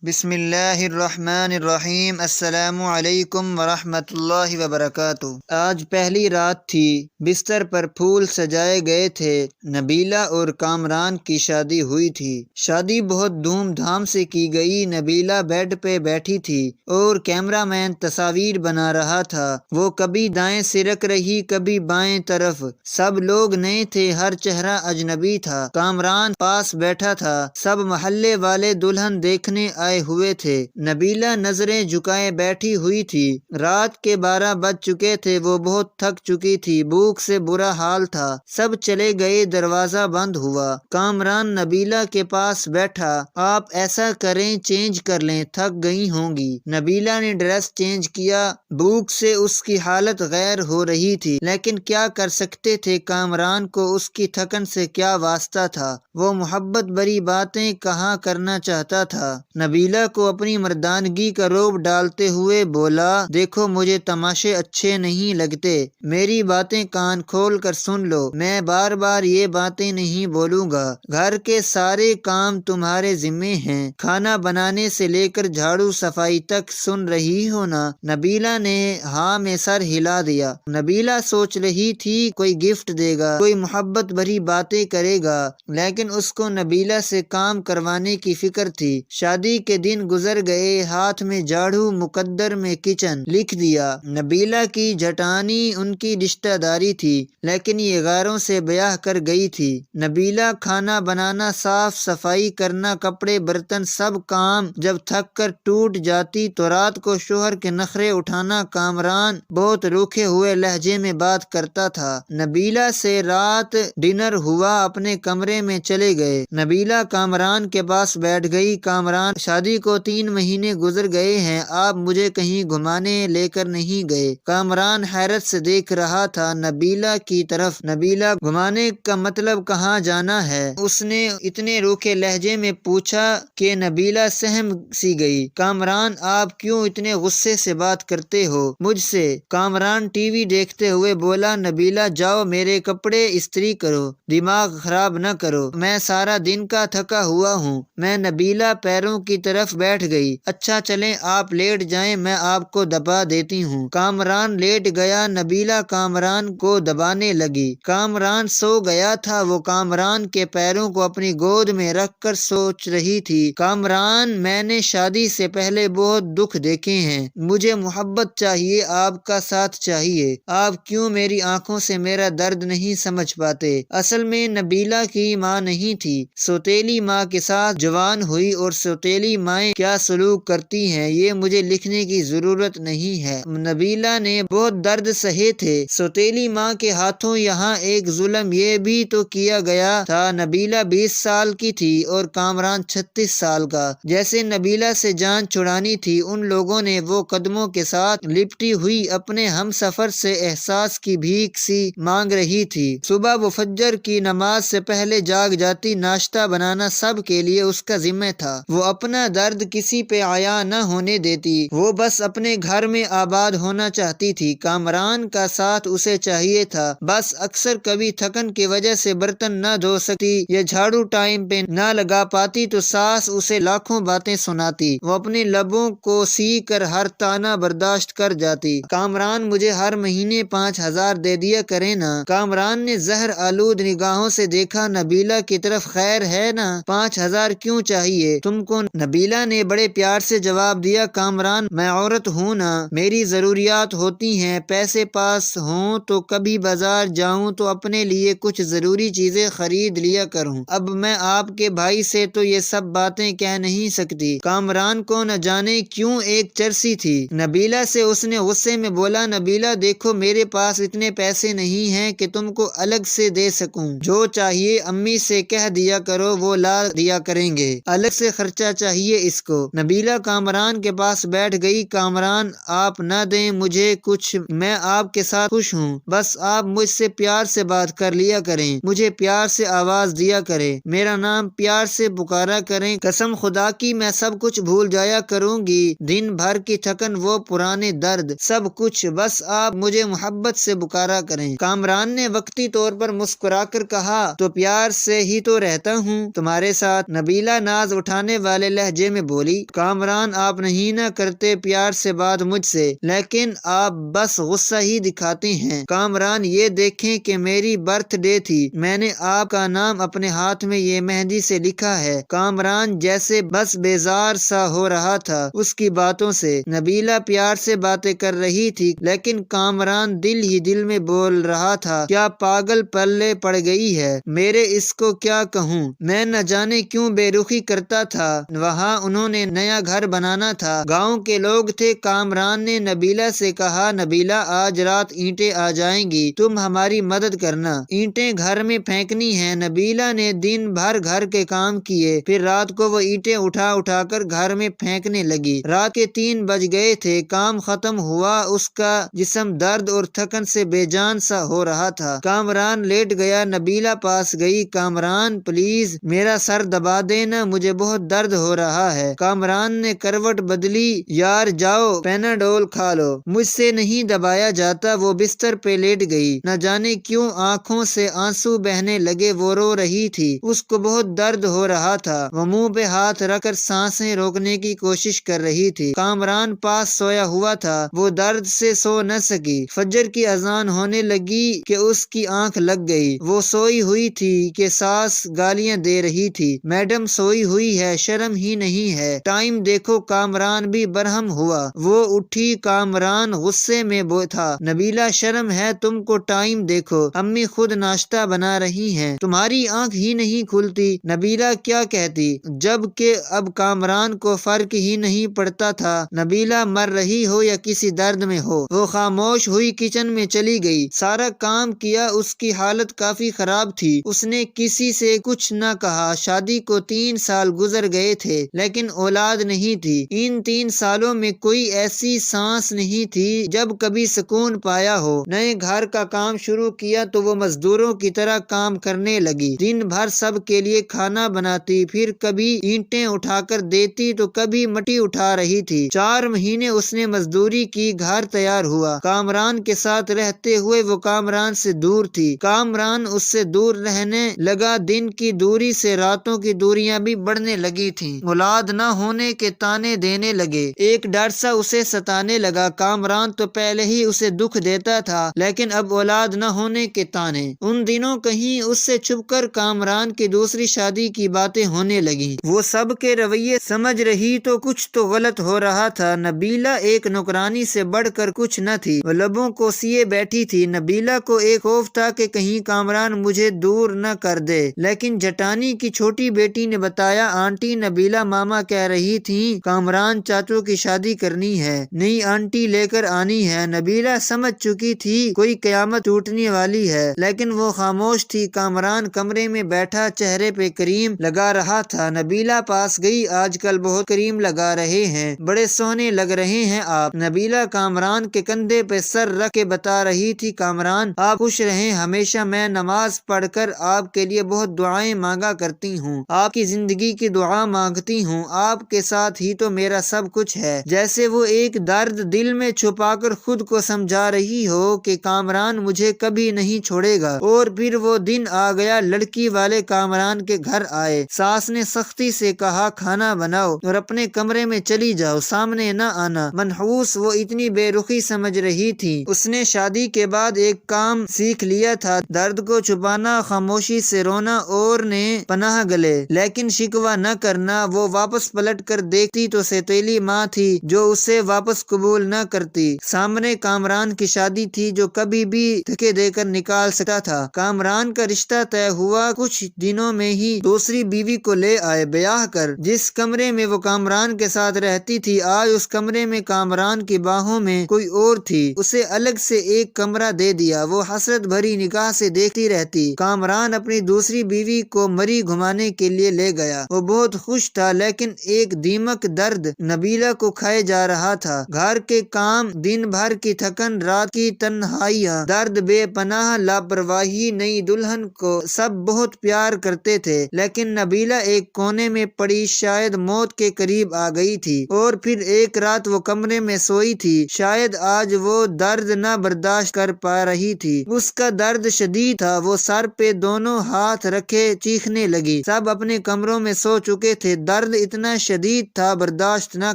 بسم اللہ الرحمن الرحیم۔ السلام علیکم ورحمۃ اللہ وبرکاتہ۔ آج پہلی رات تھی، بستر پر پھول سجائے گئے تھے۔ نبیلہ اور کامران کی شادی ہوئی تھی۔ شادی بہت دھوم دھام سے کی گئی۔ نبیلہ بیڈ پہ بیٹھی تھی اور کیمرہ مین تصاویر بنا رہا تھا۔ وہ کبھی دائیں سرک رہی، کبھی بائیں طرف۔ سب لوگ نئے تھے، ہر چہرہ اجنبی تھا۔ کامران پاس بیٹھا تھا۔ سب محلے والے دلہن دیکھنے آئے ہوئے تھے۔ نبیلہ نظریں جھکائے بیٹھی ہوئی تھی۔ رات کے 12 بج چکے تھے۔ وہ بہت تھک چکی تھی، بھوک سے برا حال تھا۔ سب چلے گئے، دروازہ بند ہوا۔ کامران نبیلہ کے پاس بیٹھا۔ آپ ایسا کریں، چینج کر لیں، تھک گئی ہوں گی۔ نبیلہ نے ڈریس چینج کیا۔ بھوک سے اس کی حالت غیر ہو رہی تھی، لیکن کیا کر سکتے تھے؟ کامران کو اس کی تھکن سے کیا واسطہ تھا؟ وہ محبت بھری باتیں کہا کرنا چاہتا تھا۔ نبیلہ کو اپنی مردانگی کا رعب ڈالتے ہوئے بولا، دیکھو مجھے تماشے اچھے نہیں لگتے، میری باتیں کان کھول کر سن لو۔ میں بار بار یہ باتیں نہیں بولوں گا۔ گھر کے سارے کام تمہارے ذمے ہیں، کھانا بنانے سے لے کر جھاڑو صفائی تک، سن رہی ہو نا؟ نبیلہ نے ہاں میں سر ہلا دیا۔ نبیلہ سوچ رہی تھی کوئی گفٹ دے گا، کوئی محبت بھری باتیں کرے گا، لیکن اس کو نبیلہ سے کام کروانے کی فکر تھی۔ شادی کے دن گزر گئے، ہاتھ میں جھاڑو، مقدر میں کچن، لکھ دیا۔ نبیلہ کی جٹانی ان کی رشتہ داری تھی، لیکن یہ غیروں سے بیاہ کر گئی تھی۔ نبیلہ کھانا بنانا، صاف صفائی کرنا، کپڑے برتن، سب کام جب تھک کر ٹوٹ جاتی تو رات کو شوہر کے نخرے اٹھانا۔ کامران بہت روکھے ہوئے لہجے میں بات کرتا تھا۔ نبیلہ سے رات ڈنر ہوا، اپنے کمرے میں چلے گئے۔ نبیلہ کامران کے پاس بیٹھ گئی۔ کامران، شادی کو 3 مہینے گزر گئے ہیں، آپ مجھے کہیں گھمانے لے کر نہیں گئے۔ کامران حیرت سے دیکھ رہا تھا نبیلہ کی طرف۔ نبیلہ، گھمانے کا مطلب کہاں جانا ہے؟ اس نے اتنے روکھے لہجے میں پوچھا کہ نبیلہ سہم سی گئی۔ کامران، آپ کیوں اتنے غصے سے بات کرتے ہو مجھ سے؟ کامران ٹی وی دیکھتے ہوئے بولا، نبیلہ جاؤ میرے کپڑے استری کرو، دماغ خراب نہ کرو، میں سارا دن کا تھکا ہوا ہوں۔ میں نبیلہ پیروں کی طرف بیٹھ گئی۔ اچھا چلیں آپ لیٹ جائیں، میں آپ کو دبا دیتی ہوں۔ کامران لیٹ گیا۔ نبیلہ کامران کو دبانے لگی۔ کامران سو گیا تھا۔ وہ کامران کے پیروں کو اپنی گود میں رکھ کر سوچ رہی تھی، کامران، میں نے شادی سے پہلے بہت دکھ دیکھے ہیں، مجھے محبت چاہیے، آپ کا ساتھ چاہیے۔ آپ کیوں میری آنکھوں سے میرا درد نہیں سمجھ پاتے؟ اصل میں نبیلہ کی ماں نہیں تھی، سوتیلی ماں کے ساتھ جوان ہوئی، اور سوتیلی مائیں کیا سلوک کرتی ہیں یہ مجھے لکھنے کی ضرورت نہیں ہے۔ نبیلہ نے بہت درد سہے تھے۔ سوتیلی ماں کے ہاتھوں یہاں ایک ظلم یہ بھی تو کیا گیا تھا۔ نبیلہ 20 سال کی تھی اور کامران 36 سال کا۔ جیسے نبیلہ سے جان چھڑانی تھی، ان لوگوں نے وہ قدموں کے ساتھ لپٹی ہوئی اپنے ہم سفر سے احساس کی بھیک سی مانگ رہی تھی۔ صبح وہ فجر کی نماز سے پہلے جاگ جاتی، ناشتہ بنانا سب کے لیے اس کا ذمہ تھا۔ وہ اپنا درد کسی پہ عیاں نہ ہونے دیتی، وہ بس اپنے گھر میں آباد ہونا چاہتی تھی۔ کامران کا ساتھ اسے چاہیے تھا، بس اکثر کبھی تھکن کی وجہ سے برتن نہ دھو سکتی یا جھاڑو ٹائم پہ نہ لگا پاتی تو ساس اسے لاکھوں باتیں سناتی۔ وہ اپنے لبوں کو سی کر ہر طعنہ برداشت کر جاتی۔ کامران، مجھے ہر مہینے 5,000 دے دیا کریں نا۔ کامران نے زہر آلود نگاہوں سے دیکھا نبیلہ کی طرف۔ خیر ہے نا، 5,000 کیوں چاہیے تم کو؟ نبیلہ نے بڑے پیار سے جواب دیا، کامران، میں عورت ہوں نا، میری ضروریات ہوتی ہیں، پیسے پاس ہوں تو کبھی بازار جاؤں تو اپنے لیے کچھ ضروری چیزیں خرید لیا کروں۔ اب میں آپ کے بھائی سے تو یہ سب باتیں کہہ نہیں سکتی۔ کامران کو نہ جانے کیوں ایک چرسی تھی نبیلہ سے۔ اس نے غصے میں بولا، نبیلہ دیکھو میرے پاس اتنے پیسے نہیں ہیں کہ تم کو الگ سے دے سکوں، جو چاہیے امی سے کہہ دیا کرو، وہ لا دیا کریں گے، الگ سے خرچہ چاہیے اس کو۔ نبیلہ کامران کے پاس بیٹھ گئی۔ کامران، آپ نہ دیں مجھے کچھ، میں آپ کے ساتھ خوش ہوں، بس آپ مجھ سے پیار سے بات کر لیا کریں، مجھے پیار سے آواز دیا کریں، میرا نام پیار سے پکارا کریں، قسم خدا کی میں سب کچھ بھول جایا کروں گی، دن بھر کی تھکن، وہ پرانے درد، سب کچھ، بس آپ مجھے محبت سے پکارا کریں۔ کامران نے وقتی طور پر مسکرا کر کہا، تو پیار سے ہی تو رہتا ہوں تمہارے ساتھ۔ نبیلہ ناز اٹھانے والے لہجے لہجے میں بولی، کامران آپ نہیں نہ کرتے پیار سے بات مجھ سے، لیکن آپ بس غصہ ہی دکھاتے ہیں۔ کامران یہ دیکھیں کہ میری برتھ ڈے تھی، میں نے آپ کا نام اپنے ہاتھ میں یہ مہندی سے لکھا ہے۔ کامران جیسے بس بیزار سا ہو رہا تھا اس کی باتوں سے۔ نبیلہ پیار سے باتیں کر رہی تھی لیکن کامران دل ہی دل میں بول رہا تھا، کیا پاگل پلے پڑ گئی ہے، میرے اس کو کیا کہوں، میں نہ جانے کیوں بے رخی کرتا تھا۔ وہاں انہوں نے نیا گھر بنانا تھا، گاؤں کے لوگ تھے۔ کامران نے نبیلہ سے کہا، نبیلہ آج رات اینٹیں آ جائیں گی، تم ہماری مدد کرنا، اینٹیں گھر میں پھینکنی ہیں۔ نبیلہ نے دن بھر گھر کے کام کیے، پھر رات کو وہ اینٹیں اٹھا اٹھا کر گھر میں پھینکنے لگی۔ رات کے 3 بج گئے تھے، کام ختم ہوا، اس کا جسم درد اور تھکن سے بے جان سا ہو رہا تھا۔ کامران لیٹ گیا، نبیلہ پاس گئی، کامران پلیز میرا سر دبا دینا، مجھے بہت درد ہو رہا ہے۔ کامران نے کروٹ بدلی، یار جاؤ پیناڈول کھا لو، مجھ سے نہیں دبایا جاتا۔ وہ بستر پہ لیٹ گئی، نہ جانے کیوں آنکھوں سے آنسو بہنے لگے، وہ رو رہی تھی، اس کو بہت درد ہو رہا تھا، وہ منہ پہ ہاتھ رکھ کر سانسیں روکنے کی کوشش کر رہی تھی۔ کامران پاس سویا ہوا تھا، وہ درد سے سو نہ سکی۔ فجر کی اذان ہونے لگی کہ اس کی آنکھ لگ گئی، وہ سوئی ہوئی تھی کہ ساس گالیاں دے رہی تھی، میڈم سوئی ہوئی ہے، شرم ہی نہیں ہے، ٹائم دیکھو۔ کامران بھی برہم ہوا، وہ اٹھی، کامران غصے میں تھا، نبیلہ شرم ہے تم کو، ٹائم دیکھو، امی خود ناشتہ بنا رہی ہیں، تمہاری آنکھ ہی نہیں کھلتی۔ نبیلہ کیا کہتی، جب کہ اب کامران کو فرق ہی نہیں پڑتا تھا نبیلہ مر رہی ہو یا کسی درد میں ہو۔ وہ خاموش ہوئی کچن میں چلی گئی، سارا کام کیا، اس کی حالت کافی خراب تھی، اس نے کسی سے کچھ نہ کہا۔ شادی کو 3 سال گزر گئے تھے لیکن اولاد نہیں تھی۔ ان 3 سالوں میں کوئی ایسی سانس نہیں تھی جب کبھی سکون پایا ہو۔ نئے گھر کا کام شروع کیا تو وہ مزدوروں کی طرح کام کرنے لگی، دن بھر سب کے لیے کھانا بناتی، پھر کبھی اینٹیں اٹھا کر دیتی تو کبھی مٹی اٹھا رہی تھی۔ 4 مہینے اس نے مزدوری کی، گھر تیار ہوا۔ کامران کے ساتھ رہتے ہوئے وہ کامران سے دور تھی، کامران اس سے دور رہنے لگا، دن کی دوری سے راتوں کی دوریاں بھی بڑھنے لگی تھیں، اولاد نہ ہونے کے تانے دینے لگے، ایک ڈر سا اسے ستانے لگا۔ کامران تو پہلے ہی اسے دکھ دیتا تھا لیکن اب اولاد نہ ہونے کے تانے۔ ان دنوں کہیں اس سے چھپ کر کامران کی دوسری شادی کی باتیں ہونے لگیں، وہ سب کے رویے سمجھ رہی تو کچھ تو غلط ہو رہا تھا۔ نبیلہ ایک نوکرانی سے بڑھ کر کچھ نہ تھی، وہ لبوں کو سیے بیٹھی تھی۔ نبیلہ کو ایک خوف تھا کہ کہیں کامران مجھے دور نہ کر دے، لیکن جٹانی کی چھوٹی بیٹی نے بتایا، آنٹی نبیلہ ماما کہہ رہی تھیں کامران چاچو کی شادی کرنی ہے، نئی آنٹی لے کر آنی ہے۔ نبیلہ سمجھ چکی تھی کوئی قیامت ٹوٹنے والی ہے لیکن وہ خاموش تھی۔ کامران کمرے میں بیٹھا چہرے پہ کریم لگا رہا تھا، نبیلہ پاس گئی، آج کل بہت کریم لگا رہے ہیں، بڑے سونے لگ رہے ہیں آپ۔ نبیلہ کامران کے کندھے پہ سر رکھ کے بتا رہی تھی، کامران آپ خوش رہیں ہمیشہ، میں نماز پڑھ کر آپ کے لیے بہت دعائیں مانگا کرتی ہوں، آپ کی زندگی کی دعا مانگتی ہوں، آپ کے ساتھ ہی تو میرا سب کچھ ہے۔ جیسے وہ ایک درد دل میں چھپا کر خود کو سمجھا رہی ہو کہ کامران مجھے کبھی نہیں چھوڑے گا۔ اور پھر وہ دن آ گیا، لڑکی والے کامران کے گھر آئے، ساس نے سختی سے کہا کھانا بناؤ اور اپنے کمرے میں چلی جاؤ، سامنے نہ آنا۔ منحوس وہ اتنی بے رخی سمجھ رہی تھی، اس نے شادی کے بعد ایک کام سیکھ لیا تھا، درد کو چھپانا، خاموشی سے رونا اور نے پناہ گلے، لیکن شکوہ نہ کرنا۔ وہ واپس پلٹ کر دیکھتی تو سوتیلی ماں تھی جو اسے واپس قبول نہ کرتی، سامنے کامران کی شادی تھی جو کبھی بھی دھکے دے کر نکال سکتا تھا۔ کامران کا رشتہ طے ہوا، کچھ دنوں میں ہی دوسری بیوی کو لے آئے بیاہ کر۔ جس کمرے میں وہ کامران کے ساتھ رہتی تھی آج اس کمرے میں کامران کی باہوں میں کوئی اور تھی، اسے الگ سے ایک کمرہ دے دیا، وہ حسرت بھری نگاہ سے دیکھتی رہتی۔ کامران اپنی دوسری بیوی کو مری گھمانے کے لیے لے گیا، وہ بہت خوش تھا لیکن ایک دیمک درد نبیلہ کو کھائے جا رہا تھا، گھر کے کام، دن بھر کی تھکن، رات کی تنہائیاں، درد، بے پناہ لاپرواہی۔ نئی دلہن کو سب بہت پیار کرتے تھے لیکن نبیلہ ایک کونے میں پڑی شاید موت کے قریب آ گئی تھی۔ اور پھر ایک رات وہ کمرے میں سوئی تھی، شاید آج وہ درد نہ برداشت کر پا رہی تھی، اس کا درد شدید تھا، وہ سر پہ دونوں ہاتھ رکھے چیخنے لگی، سب اپنے کمروں میں سو چکے تھے، درد درد اتنا شدید تھا برداشت نہ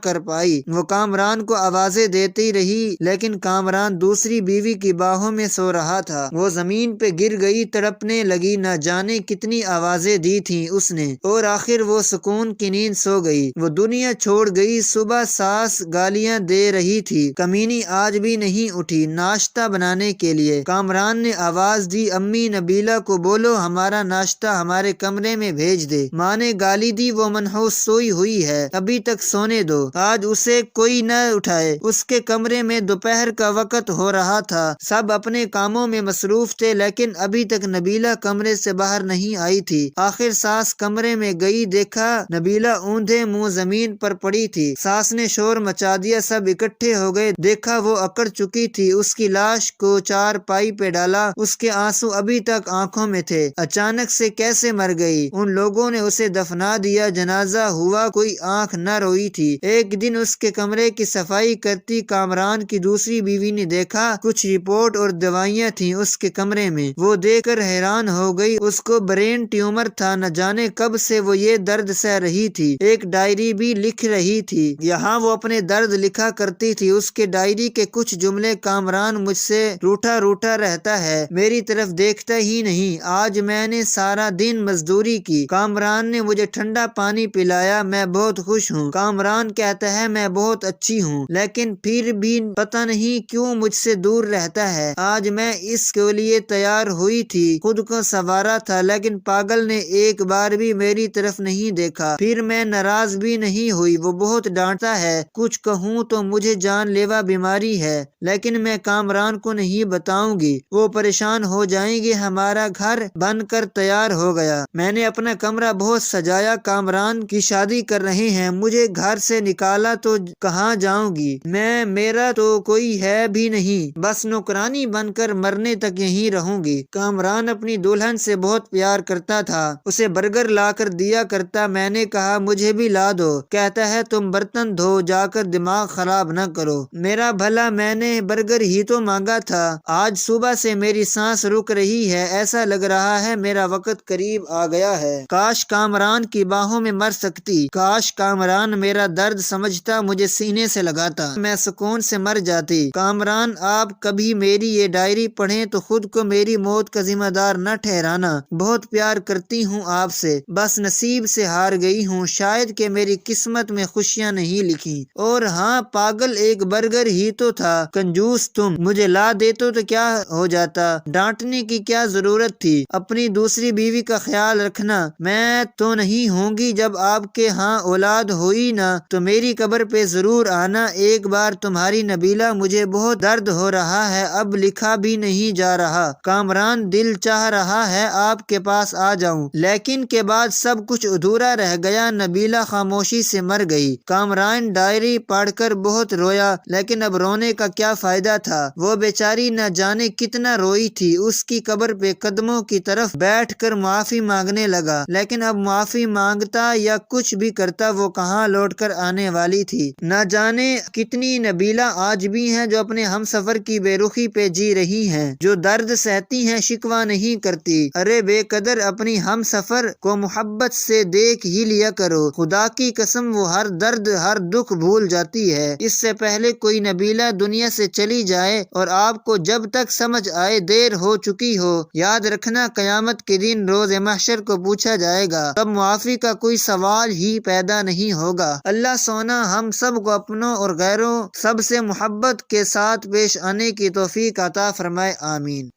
کر پائی۔ وہ کامران کو آوازیں دیتی رہی لیکن کامران دوسری بیوی کی باہوں میں سو رہا تھا۔ وہ زمین پہ گر گئی، تڑپنے لگی، نہ جانے کتنی آوازیں دی تھیں اس نے، اور آخر وہ سکون کی نیند سو گئی۔ وہ دنیا چھوڑ گئی۔ صبح ساس گالیاں دے رہی تھی، کمینی آج بھی نہیں اٹھی ناشتہ بنانے کے لیے۔ کامران نے آواز دی، امی نبیلہ کو بولو ہمارا ناشتہ ہمارے کمرے میں بھیج دے۔ ماں نے گالی دی، وہ منحوس سوئی ہوئی ہے، ابھی تک سونے دو، آج اسے کوئی نہ اٹھائے۔ اس کے کمرے میں دوپہر کا وقت ہو رہا تھا، سب اپنے کاموں میں مصروف تھے، لیکن ابھی تک نبیلہ کمرے سے باہر نہیں آئی تھی۔ آخر ساس کمرے میں گئی، دیکھا نبیلہ اوندھے منہ زمین پر پڑی تھی۔ ساس نے شور مچا دیا، سب اکٹھے ہو گئے، دیکھا وہ اکڑ چکی تھی۔ اس کی لاش کو چارپائی پہ ڈالا، اس کے آنسو ابھی تک آنکھوں میں تھے۔ اچانک سے کیسے مر گئی؟ ان لوگوں نے اسے دفنا دیا، جنازہ ہوا، کوئی آنکھ نہ روئی تھی۔ ایک دن اس کے کمرے کی صفائی کرتی کامران کی دوسری بیوی نے دیکھا کچھ رپورٹ اور دوائیاں تھیں اس کے کمرے میں۔ وہ دیکھ کر حیران ہو گئی، اس کو برین ٹیومر تھا، نہ جانے کب سے وہ یہ درد سہ رہی تھی۔ ایک ڈائری بھی لکھ رہی تھی، یہاں وہ اپنے درد لکھا کرتی تھی۔ اس کے ڈائری کے کچھ جملے، کامران مجھ سے روٹھا روٹھا رہتا ہے، میری طرف دیکھتا ہی نہیں، آج میں نے سارا دن مزدوری کی، کامران نے مجھے ٹھنڈا پانی پلایا، میں بہت خوش ہوں۔ کامران کہتا ہے میں بہت اچھی ہوں، لیکن پھر بھی پتہ نہیں کیوں مجھ سے دور رہتا ہے۔ آج میں اس کے لیے تیار ہوئی تھی، خود کو سنوارا تھا، لیکن پاگل نے ایک بار بھی میری طرف نہیں دیکھا۔ پھر میں ناراض بھی نہیں ہوئی، وہ بہت ڈانٹتا ہے، کچھ کہوں تو مجھے جان لیوا بیماری ہے، لیکن میں کامران کو نہیں بتاؤں گی، وہ پریشان ہو جائیں گے۔ ہمارا گھر بن کر تیار ہو گیا، میں نے اپنا کمرہ بہت سجایا، کامران کی شادی کر رہے ہیں، مجھے گھر سے نکالا تو کہاں جاؤں گی میں، میرا تو کوئی ہے بھی نہیں، بس نوکرانی بن کر مرنے تک یہیں رہوں گی۔ کامران اپنی دلہن سے بہت پیار کرتا تھا، اسے برگر لا کر دیا کرتا، میں نے کہا مجھے بھی لا دو، کہتا ہے تم برتن دھو جا کر، دماغ خراب نہ کرو، میرا بھلا میں نے برگر ہی تو مانگا تھا۔ آج صبح سے میری سانس رک رہی ہے، ایسا لگ رہا ہے میرا وقت قریب آ گیا ہے، کاش کامران کی باہوں میں مر سکتی، کاش کامران میرا درد سمجھتا، مجھے سینے سے لگاتا، میں سکون سے مر جاتی۔ کامران آپ کبھی میری یہ ڈائری پڑھیں تو خود کو میری موت کا ذمہ دار نہ ٹھہرانا، بہت پیار کرتی ہوں آپ سے، بس نصیب سے ہار گئی ہوں، شاید کہ میری قسمت میں خوشیاں نہیں لکھی، اور ہاں پاگل ایک برگر ہی تو تھا، کنجوس تم، مجھے لا دیتے تو کیا ہو جاتا، ڈانٹنے کی کیا ضرورت تھی، اپنی دوسری بیوی کا خیال رکھنا، میں تو نہیں ہوں گی، جب آپ کے ہاں اولاد ہوئی نا تو میری قبر پہ ضرور آنا ایک بار، تمہاری نبیلہ، مجھے بہت درد ہو رہا ہے، اب لکھا بھی نہیں جا رہا، کامران دل چاہ رہا ہے آپ کے پاس آ جاؤں، لیکن کے بعد سب کچھ ادھورا رہ گیا، نبیلہ خاموشی سے مر گئی۔ کامران ڈائری پڑھ کر بہت رویا، لیکن اب رونے کا کیا فائدہ تھا، وہ بیچاری نہ جانے کتنا روئی تھی، اس کی قبر پہ قدموں کی طرف بیٹھ کر معافی مانگنے لگا، لیکن اب معافی مانگتا یا کچھ بھی کرتا وہ کہاں لوٹ کر آنے والی تھی، نہ جانے کتنی نبیلہ آج بھی ہیں جو اپنے ہم سفر کی بے رخی پہ جی رہی ہیں، جو درد سہتی ہیں، شکوہ نہیں کرتی۔ ارے بے قدر، اپنی ہم سفر کو محبت سے دیکھ ہی لیا کرو، خدا کی قسم وہ ہر درد ہر دکھ بھول جاتی ہے، اس سے پہلے کوئی نبیلہ دنیا سے چلی جائے اور آپ کو جب تک سمجھ آئے دیر ہو چکی ہو، یاد رکھنا قیامت کے دن روز محشر کو پوچھا جائے گا، تب معافی کا کوئی سوال ہی پیدا نہیں ہوگا۔ اللہ سونا ہم سب کو اپنوں اور غیروں سب سے محبت کے ساتھ پیش آنے کی توفیق عطا فرمائے، آمین۔